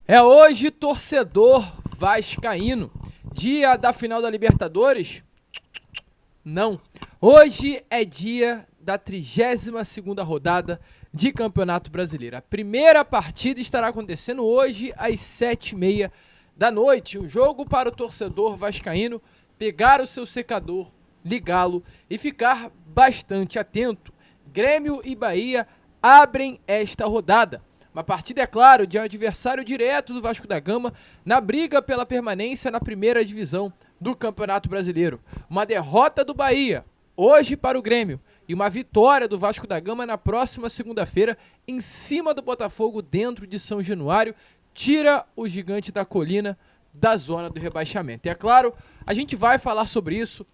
É hoje, torcedor vascaíno. Dia da final da Libertadores? Não. Hoje é dia da 32ª rodada de Campeonato Brasileiro. A primeira partida estará acontecendo hoje às 7h30 da noite. Um jogo para o torcedor vascaíno pegar o seu secador, ligá-lo e ficar bastante atento. Grêmio e Bahia abrem esta rodada. Uma partida, é claro, de um adversário direto do Vasco da Gama na briga pela permanência na primeira divisão do Campeonato Brasileiro. Uma derrota do Bahia hoje para o Grêmio e uma vitória do Vasco da Gama na próxima segunda-feira em cima do Botafogo dentro de São Januário tira o Gigante da Colina da zona do rebaixamento. E é claro, a gente vai falar sobre isso,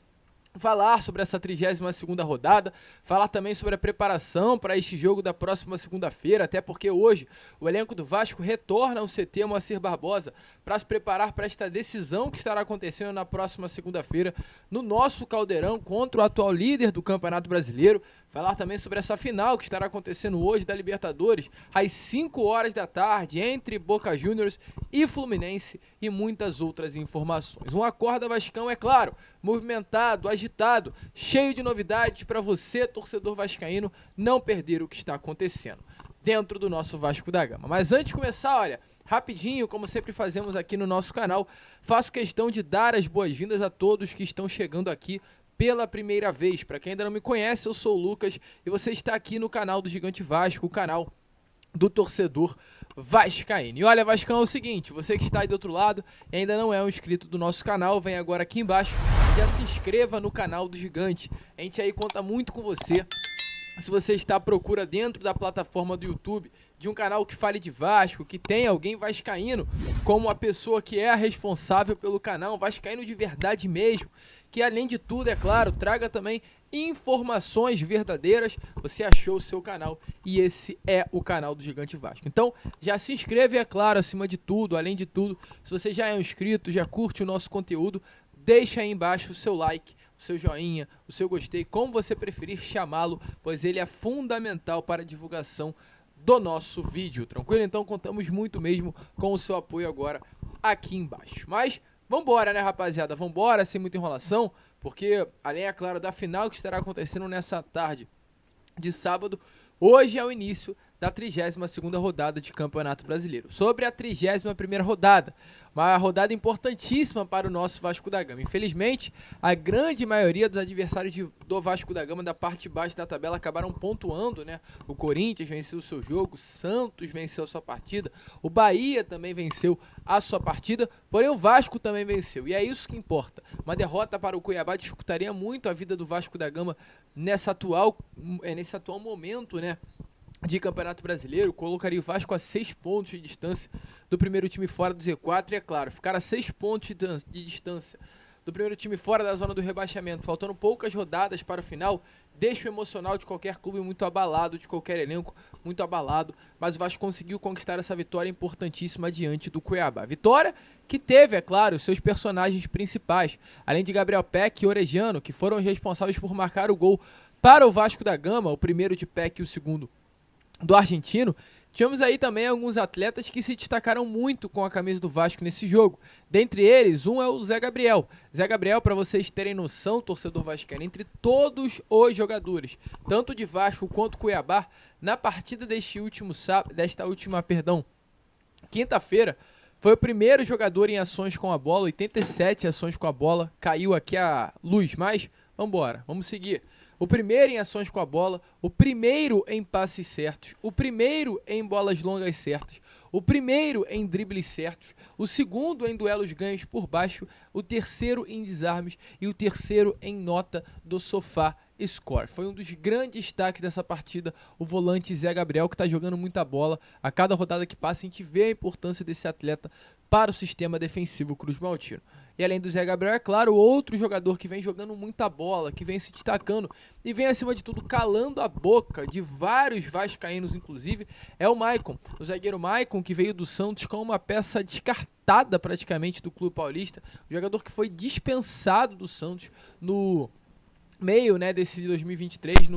falar sobre essa 32ª rodada, falar também sobre a preparação para este jogo da próxima segunda-feira, até porque hoje o elenco do Vasco retorna ao CT Moacir Barbosa para se preparar para esta decisão que estará acontecendo na próxima segunda-feira no nosso Caldeirão contra o atual líder do Campeonato Brasileiro. Falar também sobre essa final que estará acontecendo hoje da Libertadores, às 5 horas da tarde, entre Boca Juniors e Fluminense e muitas outras informações. Um Acorda Vascão, é claro, movimentado, agitado, cheio de novidades para você, torcedor vascaíno, não perder o que está acontecendo dentro do nosso Vasco da Gama. Mas antes de começar, olha, rapidinho, como sempre fazemos aqui no nosso canal, faço questão de dar as boas-vindas a todos que estão chegando aqui pela primeira vez. Para quem ainda não me conhece, eu sou o Lucas e você está aqui no canal do Gigante Vasco, o canal do torcedor vascaíno. E olha, Vascão, é o seguinte, você que está aí do outro lado e ainda não é um inscrito do nosso canal, vem agora aqui embaixo e já se inscreva no canal do Gigante. A gente aí conta muito com você. Se você está à procura dentro da plataforma do YouTube de um canal que fale de Vasco, que tem alguém vascaíno como a pessoa que é a responsável pelo canal, vascaíno de verdade mesmo, que além de tudo, é claro, traga também informações verdadeiras, você achou o seu canal e esse é o canal do Gigante Vasco. Então, já se inscreve, é claro, acima de tudo, além de tudo, se você já é um inscrito, já curte o nosso conteúdo, deixa aí embaixo o seu like, o seu joinha, o seu gostei, como você preferir chamá-lo, pois ele é fundamental para a divulgação do nosso vídeo, tranquilo? Então contamos muito mesmo com o seu apoio agora aqui embaixo. Mas vambora, né, rapaziada? Vambora, sem muita enrolação, porque além, é claro, da final que estará acontecendo nessa tarde de sábado, hoje é o início da 32ª rodada de Campeonato Brasileiro. Sobre a 31ª rodada, uma rodada importantíssima para o nosso Vasco da Gama. Infelizmente, a grande maioria dos adversários do Vasco da Gama da parte de baixo da tabela acabaram pontuando, né? O Corinthians venceu o seu jogo, o Santos venceu a sua partida, o Bahia também venceu a sua partida, porém o Vasco também venceu. E é isso que importa. Uma derrota para o Cuiabá dificultaria muito a vida do Vasco da Gama nesse atual momento, né, de Campeonato Brasileiro. Colocaria o Vasco a 6 pontos de distância do primeiro time fora do Z4 e, é claro, ficar a 6 pontos de distância do primeiro time fora da zona do rebaixamento, faltando poucas rodadas para o final, deixa o emocional de qualquer clube muito abalado, de qualquer elenco muito abalado, mas o Vasco conseguiu conquistar essa vitória importantíssima diante do Cuiabá. Vitória que teve, é claro, seus personagens principais, além de Gabriel Peck e Orejano, que foram os responsáveis por marcar o gol para o Vasco da Gama, o primeiro de Peck e o segundo do argentino. Tivemos aí também alguns atletas que se destacaram muito com a camisa do Vasco nesse jogo. Dentre eles, um é o Zé Gabriel. Zé Gabriel, para vocês terem noção, torcedor vascaíno, entre todos os jogadores, tanto de Vasco quanto Cuiabá, na partida quinta-feira, foi o primeiro jogador em ações com a bola, 87 ações com a bola. Caiu aqui a luz, mas vambora, vamos seguir. O primeiro em ações com a bola, o primeiro em passes certos, o primeiro em bolas longas certas, o primeiro em dribles certos, o segundo em duelos ganhos por baixo, o terceiro em desarmes e o terceiro em nota do sofá score. Foi um dos grandes destaques dessa partida, o volante Zé Gabriel, que está jogando muita bola. A cada rodada que passa a gente vê a importância desse atleta para o sistema defensivo Cruz Maltino. E além do Zé Gabriel, é claro, outro jogador que vem jogando muita bola, que vem se destacando e vem, acima de tudo, calando a boca de vários vascaínos, inclusive, é o Maicon. O zagueiro Maicon, que veio do Santos com uma peça descartada praticamente do clube paulista, o jogador que foi dispensado do Santos meio, né, desse 2023,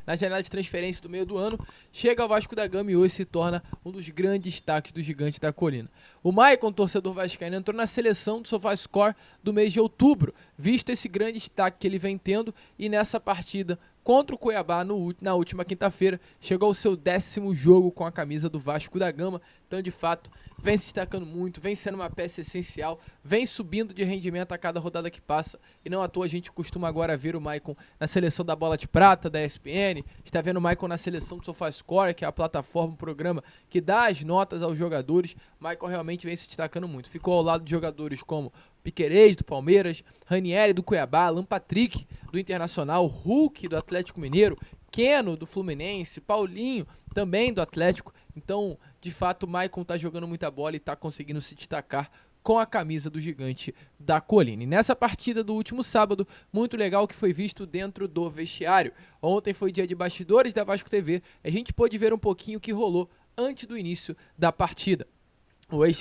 na janela de transferência do meio do ano, chega ao Vasco da Gama e hoje se torna um dos grandes destaques do Gigante da Colina. O Maicon, torcedor vascaíno, entrou na seleção do SofaScore do mês de outubro, visto esse grande destaque que ele vem tendo, e nessa partida contra o Cuiabá na última quinta-feira, chegou ao seu 10º jogo com a camisa do Vasco da Gama. Então, de fato, vem se destacando muito, vem sendo uma peça essencial, vem subindo de rendimento a cada rodada que passa, e não à toa a gente costuma agora ver o Maicon na seleção da Bola de Prata, da ESPN, está vendo o Maicon na seleção do SofaScore, que é a plataforma, o programa que dá as notas aos jogadores. O Maicon realmente vem se destacando muito, ficou ao lado de jogadores como Piquerez, do Palmeiras, Ranieri, do Cuiabá, Alan Patrick, do Internacional, Hulk, do Atlético Mineiro, Keno, do Fluminense, Paulinho, também do Atlético. Então, de fato, o Maicon tá jogando muita bola e tá conseguindo se destacar com a camisa do Gigante da Colina. E nessa partida do último sábado, muito legal que foi visto dentro do vestiário. Ontem foi dia de bastidores da Vasco TV, a gente pôde ver um pouquinho o que rolou antes do início da partida.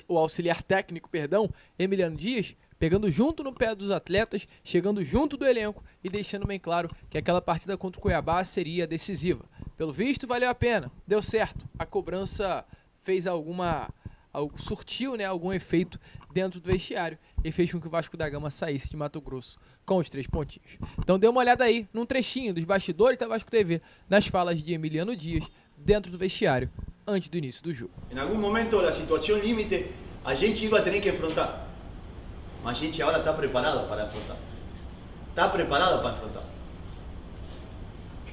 O auxiliar técnico, Emiliano Dias, pegando junto no pé dos atletas, chegando junto do elenco e deixando bem claro que aquela partida contra o Cuiabá seria decisiva. Pelo visto, valeu a pena, deu certo. A cobrança fez surtiu, né, algum efeito dentro do vestiário e fez com que o Vasco da Gama saísse de Mato Grosso com os 3 pontinhos. Então dê uma olhada aí num trechinho dos bastidores da Vasco TV, nas falas de Emiliano Dias dentro do vestiário antes do início do jogo. Em algum momento a situação limite a gente ia ter que enfrentar. Mas a gente agora está preparado para enfrentar. Está preparado para enfrentar.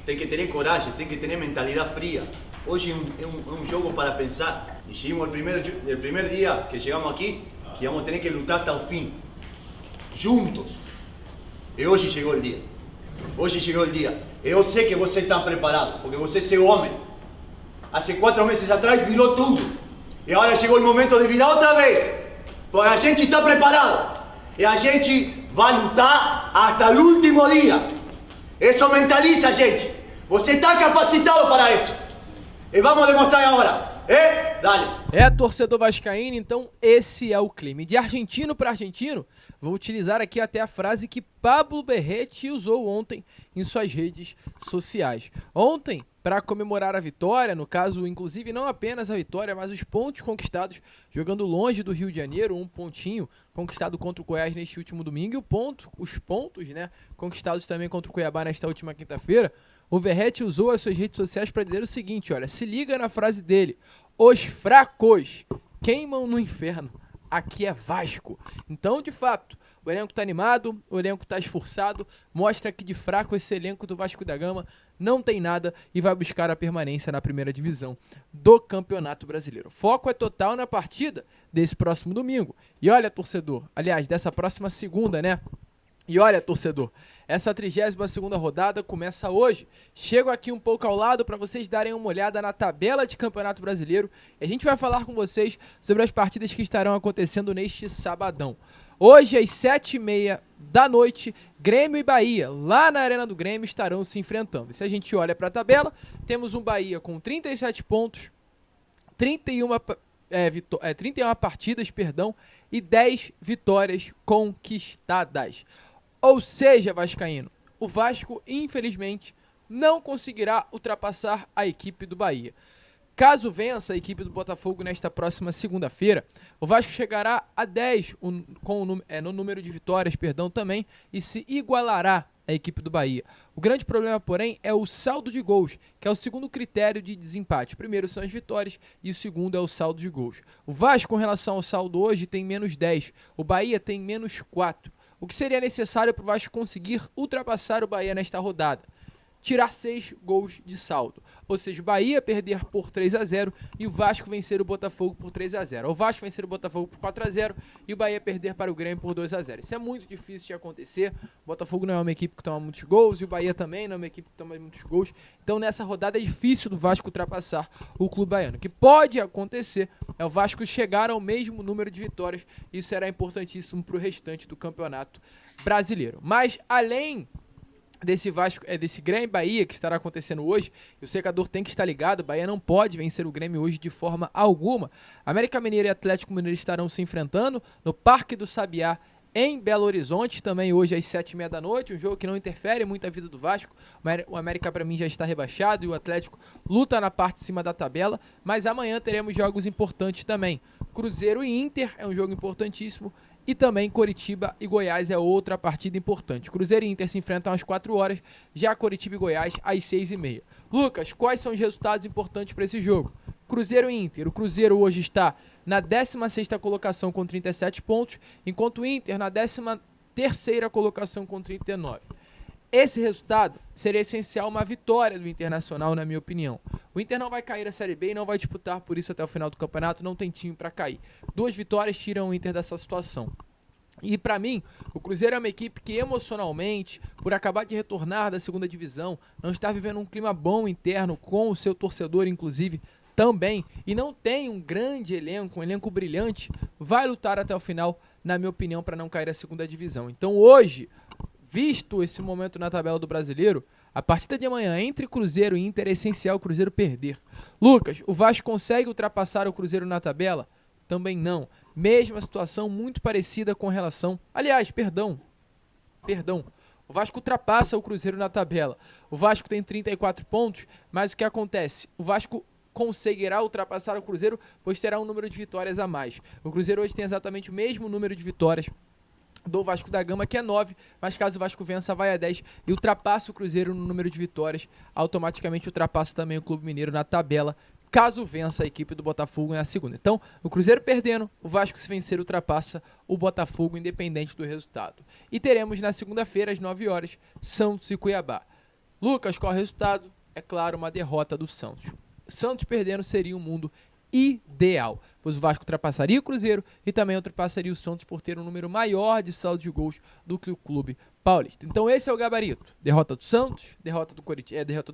Tem que ter coragem, tem que ter mentalidade fria. Hoje é um jogo para pensar. Dijimos el primer dia que chegamos aqui que vamos ter que lutar até o fim. Juntos. E hoje chegou o dia. Hoje chegou o dia. Eu sei que vocês estão preparados, porque vocês é homem. Há 4 meses atrás virou tudo. E agora chegou o momento de virar outra vez. Porque a gente está preparado. E a gente vai lutar até o último dia. Isso mentaliza, gente. Você está capacitado para isso. E vamos demonstrar agora. Dale. Torcedor vascaíno, então esse é o clima. De argentino para argentino, vou utilizar aqui até a frase que Pablo Berretti usou ontem em suas redes sociais. Ontem, para comemorar a vitória, no caso, inclusive, não apenas a vitória, mas os pontos conquistados, jogando longe do Rio de Janeiro, um pontinho conquistado contra o Goiás neste último domingo, e os pontos, né, conquistados também contra o Cuiabá nesta última quinta-feira. O Verratti usou as suas redes sociais para dizer o seguinte, olha, se liga na frase dele: os fracos queimam no inferno, aqui é Vasco. Então, de fato, o elenco tá animado, o elenco tá esforçado, mostra que de fraco esse elenco do Vasco da Gama não tem nada e vai buscar a permanência na primeira divisão do Campeonato Brasileiro. Foco é total na partida desse próximo domingo. E olha, torcedor, aliás, dessa próxima segunda, né? E olha, torcedor, essa 32ª rodada começa hoje. Chego aqui um pouco ao lado para vocês darem uma olhada na tabela de Campeonato Brasileiro. E a gente vai falar com vocês sobre as partidas que estarão acontecendo neste sabadão. Hoje, às 7h30 da noite, Grêmio e Bahia, lá na Arena do Grêmio, estarão se enfrentando. E se a gente olha para a tabela, temos um Bahia com 37 pontos, 31 partidas, e 10 vitórias conquistadas. Ou seja, vascaíno, o Vasco, infelizmente, não conseguirá ultrapassar a equipe do Bahia. Caso vença a equipe do Botafogo nesta próxima segunda-feira, o Vasco chegará a 10 no número de vitórias, também, e se igualará à equipe do Bahia. O grande problema, porém, é o saldo de gols, que é o segundo critério de desempate. O primeiro são as vitórias e o segundo é o saldo de gols. O Vasco, com relação ao saldo hoje, tem menos 10. O Bahia tem menos 4. O que seria necessário para o Vasco conseguir ultrapassar o Bahia nesta rodada? Tirar 6 gols de saldo. Ou seja, o Bahia perder por 3-0 e o Vasco vencer o Botafogo por 3-0. O Vasco vencer o Botafogo por 4-0 e o Bahia perder para o Grêmio por 2-0. Isso é muito difícil de acontecer. O Botafogo não é uma equipe que toma muitos gols e o Bahia também não é uma equipe que toma muitos gols. Então nessa rodada é difícil do Vasco ultrapassar o clube baiano. O que pode acontecer é o Vasco chegar ao mesmo número de vitórias. Isso será importantíssimo para o restante do Campeonato Brasileiro. Mas além desse Grêmio e Bahia que estará acontecendo hoje, e o secador tem que estar ligado, o Bahia não pode vencer o Grêmio hoje de forma alguma. América Mineiro e Atlético Mineiro estarão se enfrentando no Parque do Sabiá em Belo Horizonte, também hoje às 7h30 da noite, um jogo que não interfere muito a vida do Vasco. O América para mim já está rebaixado e o Atlético luta na parte de cima da tabela, mas amanhã teremos jogos importantes também. Cruzeiro e Inter é um jogo importantíssimo e também Coritiba e Goiás é outra partida importante. Cruzeiro e Inter se enfrentam às 4 horas, já Coritiba e Goiás às 6h30. Lucas, quais são os resultados importantes para esse jogo? Cruzeiro e Inter. O Cruzeiro hoje está na 16ª colocação com 37 pontos, enquanto o Inter na 13ª colocação com 39. Esse resultado seria essencial uma vitória do Internacional, na minha opinião. O Inter não vai cair a Série B e não vai disputar por isso até o final do campeonato, não tem time para cair. 2 vitórias tiram o Inter dessa situação. E para mim, o Cruzeiro é uma equipe que emocionalmente, por acabar de retornar da segunda divisão, não está vivendo um clima bom interno com o seu torcedor, inclusive, também, e não tem um grande elenco, um elenco brilhante, vai lutar até o final, na minha opinião, para não cair a segunda divisão. Então hoje, visto esse momento na tabela do Brasileiro, a partida de amanhã entre Cruzeiro e Inter é essencial o Cruzeiro perder. Lucas, o Vasco consegue ultrapassar o Cruzeiro na tabela? Também não. Mesma situação, muito parecida com relação... Aliás, perdão. O Vasco ultrapassa o Cruzeiro na tabela. O Vasco tem 34 pontos, mas o que acontece? O Vasco conseguirá ultrapassar o Cruzeiro, pois terá um número de vitórias a mais. O Cruzeiro hoje tem exatamente o mesmo número de vitórias do Vasco da Gama, que é 9, mas caso o Vasco vença, vai a 10 e ultrapassa o Cruzeiro no número de vitórias, automaticamente ultrapassa também o Clube Mineiro na tabela, caso vença a equipe do Botafogo na segunda. Então, o Cruzeiro perdendo, o Vasco se vencer ultrapassa o Botafogo, independente do resultado. E teremos na segunda-feira, às 9 horas, Santos e Cuiabá. Lucas, qual é o resultado? É claro, uma derrota do Santos. Santos perdendo seria um mundo ideal, pois o Vasco ultrapassaria o Cruzeiro e também ultrapassaria o Santos por ter um número maior de saldo de gols do que o Clube Paulista. Então esse é o gabarito: derrota do Santos, derrota do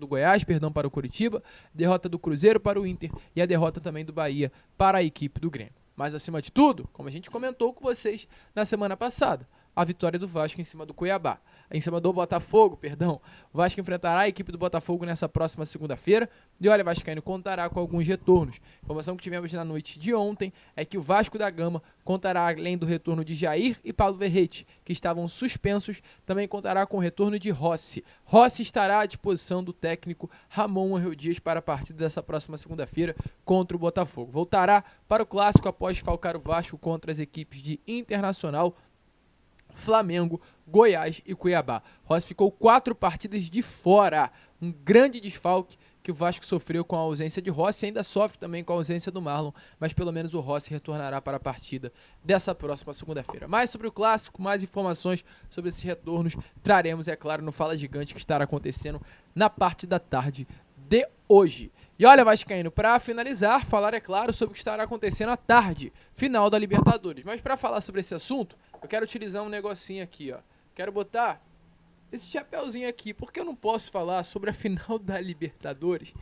Goiás, para o Coritiba, derrota do Cruzeiro para o Inter e a derrota também do Bahia para a equipe do Grêmio. Mas acima de tudo, como a gente comentou com vocês na semana passada, a vitória do Vasco em cima do Cuiabá. Em cima do Botafogo, perdão. O Vasco enfrentará a equipe do Botafogo nessa próxima segunda-feira. E olha, o Vascaíno contará com alguns retornos. A informação que tivemos na noite de ontem é que o Vasco da Gama contará, além do retorno de Jair e Paulo Verrete, que estavam suspensos, também contará com o retorno de Rossi. Rossi estará à disposição do técnico Ramon Angel Dias para a partida dessa próxima segunda-feira contra o Botafogo. Voltará para o clássico após falcar o Vasco contra as equipes de Internacional, Flamengo, Goiás e Cuiabá. Rossi ficou 4 partidas de fora. Um grande desfalque que o Vasco sofreu com a ausência de Rossi, ainda sofre também com a ausência do Marlon, mas pelo menos o Rossi retornará para a partida dessa próxima segunda-feira. Mais sobre o clássico, mais informações sobre esses retornos traremos, é claro, no Fala Gigante, que estará acontecendo na parte da tarde de hoje. E olha, vascaíno, para finalizar, falar, é claro, sobre o que estará acontecendo à tarde, final da Libertadores. Mas para falar sobre esse assunto, eu quero utilizar um negocinho aqui, ó. Quero botar esse chapéuzinho aqui, porque eu não posso falar sobre a final da Libertadores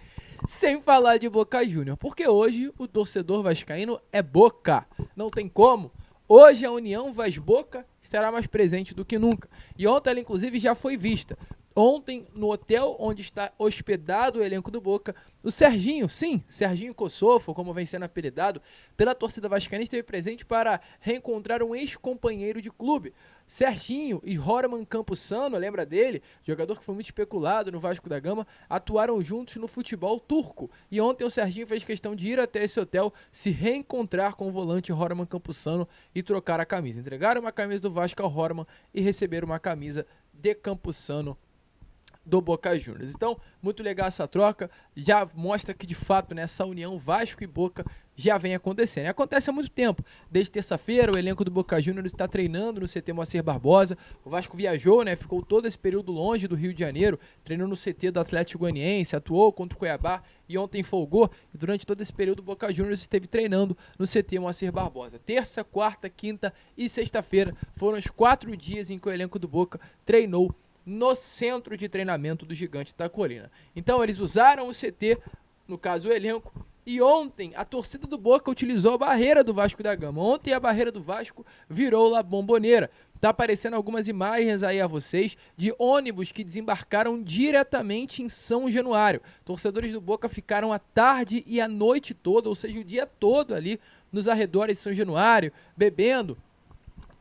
sem falar de Boca Júnior. Porque hoje o torcedor vascaíno é Boca, não tem como. Hoje a união Vaz-Boca estará mais presente do que nunca. E ontem ela, inclusive, já foi vista. Ontem, no hotel onde está hospedado o elenco do Boca, o Serginho, sim, Serginho Kossofo, como vem sendo apelidado pela torcida vascaína, esteve presente para reencontrar um ex-companheiro de clube. Serginho e Roraman Campuzano, lembra dele? Jogador que foi muito especulado no Vasco da Gama, atuaram juntos no futebol turco. E ontem o Serginho fez questão de ir até esse hotel, se reencontrar com o volante Roraman Campuzano e trocar a camisa. Entregaram uma camisa do Vasco ao Roraman e receberam uma camisa de Campuzano do Boca Juniors. Então, muito legal essa troca, já mostra que de fato, né, essa união Vasco e Boca já vem acontecendo. E acontece há muito tempo. Desde terça-feira, o elenco do Boca Juniors está treinando no CT Moacir Barbosa. O Vasco viajou, né, ficou todo esse período longe do Rio de Janeiro, treinou no CT do Atlético Goianiense, atuou contra o Cuiabá e ontem folgou. E durante todo esse período, o Boca Juniors esteve treinando no CT Moacir Barbosa. Terça, quarta, quinta e sexta-feira foram os 4 dias em que o elenco do Boca treinou no centro de treinamento do Gigante da Colina. Então eles usaram o CT, no caso o elenco, e ontem a torcida do Boca utilizou a barreira do Vasco da Gama. Ontem a barreira do Vasco virou La Bombonera. Tá aparecendo algumas imagens aí a vocês de ônibus que desembarcaram diretamente em São Januário. Torcedores do Boca ficaram a tarde e a noite toda, ou seja, o dia todo ali nos arredores de São Januário, bebendo,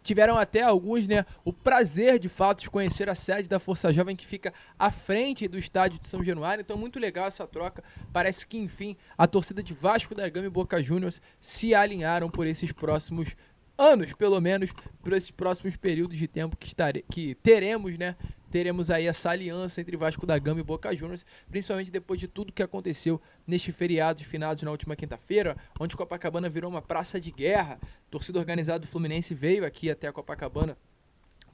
tiveram até alguns, né, o prazer de fato de conhecer a sede da Força Jovem, que fica à frente do estádio de São Januário. Então muito legal essa troca, parece que enfim a torcida de Vasco da Gama e Boca Juniors se alinharam por esses próximos anos, pelo menos por esses próximos períodos de tempo que teremos, né? Teremos aí essa aliança entre Vasco da Gama e Boca Juniors, principalmente depois de tudo que aconteceu neste feriado de finados na última quinta-feira, onde Copacabana virou uma praça de guerra. A torcida organizada do Fluminense veio aqui até a Copacabana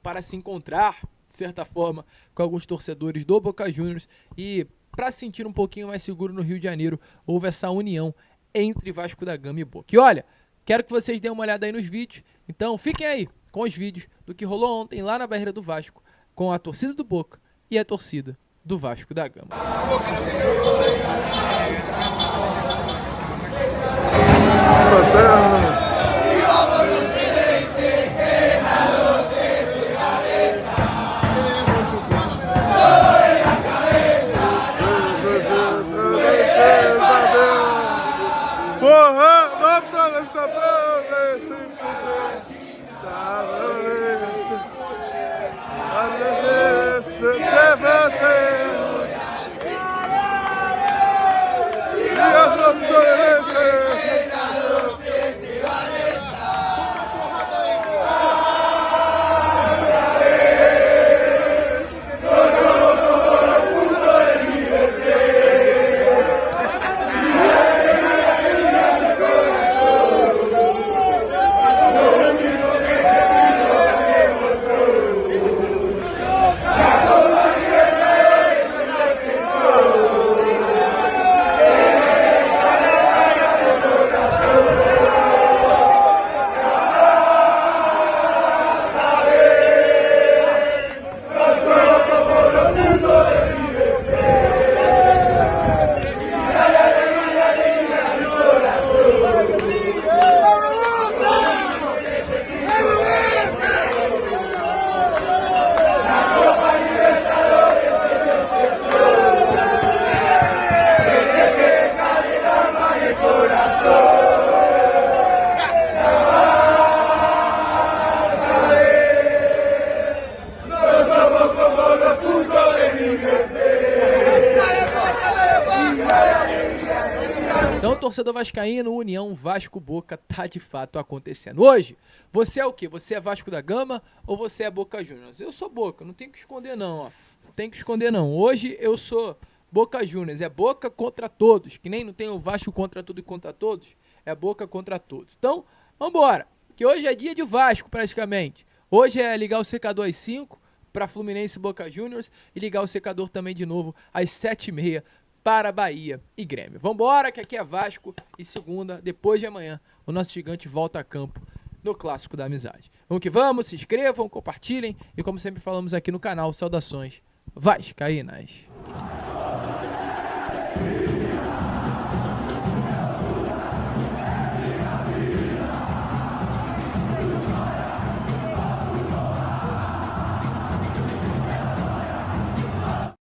para se encontrar, de certa forma, com alguns torcedores do Boca Juniors e para se sentir um pouquinho mais seguro no Rio de Janeiro, houve essa união entre Vasco da Gama e Boca. E olha, quero que vocês deem uma olhada aí nos vídeos, então fiquem aí com os vídeos do que rolou ontem lá na Barreira do Vasco, com a torcida do Boca e a torcida do Vasco da Gama. Então, torcedor vascaíno, União Vasco-Boca tá de fato acontecendo. Hoje, você é o quê? Você é Vasco da Gama ou você é Boca Juniors? Eu sou Boca, não tem que esconder não, ó. Não tem que esconder não. Hoje eu sou Boca Juniors, é Boca contra todos. Que nem não tem o Vasco contra tudo e contra todos, é Boca contra todos. Então, vambora, que hoje é dia de Vasco praticamente. Hoje é ligar o secador às 5 para Fluminense e Boca Juniors e ligar o secador também de novo às 7h30 para Bahia e Grêmio. Vambora, que aqui é Vasco e segunda, depois de amanhã, o nosso gigante volta a campo no Clássico da Amizade. Vamos que vamos, se inscrevam, compartilhem e como sempre falamos aqui no canal, saudações vascaínas.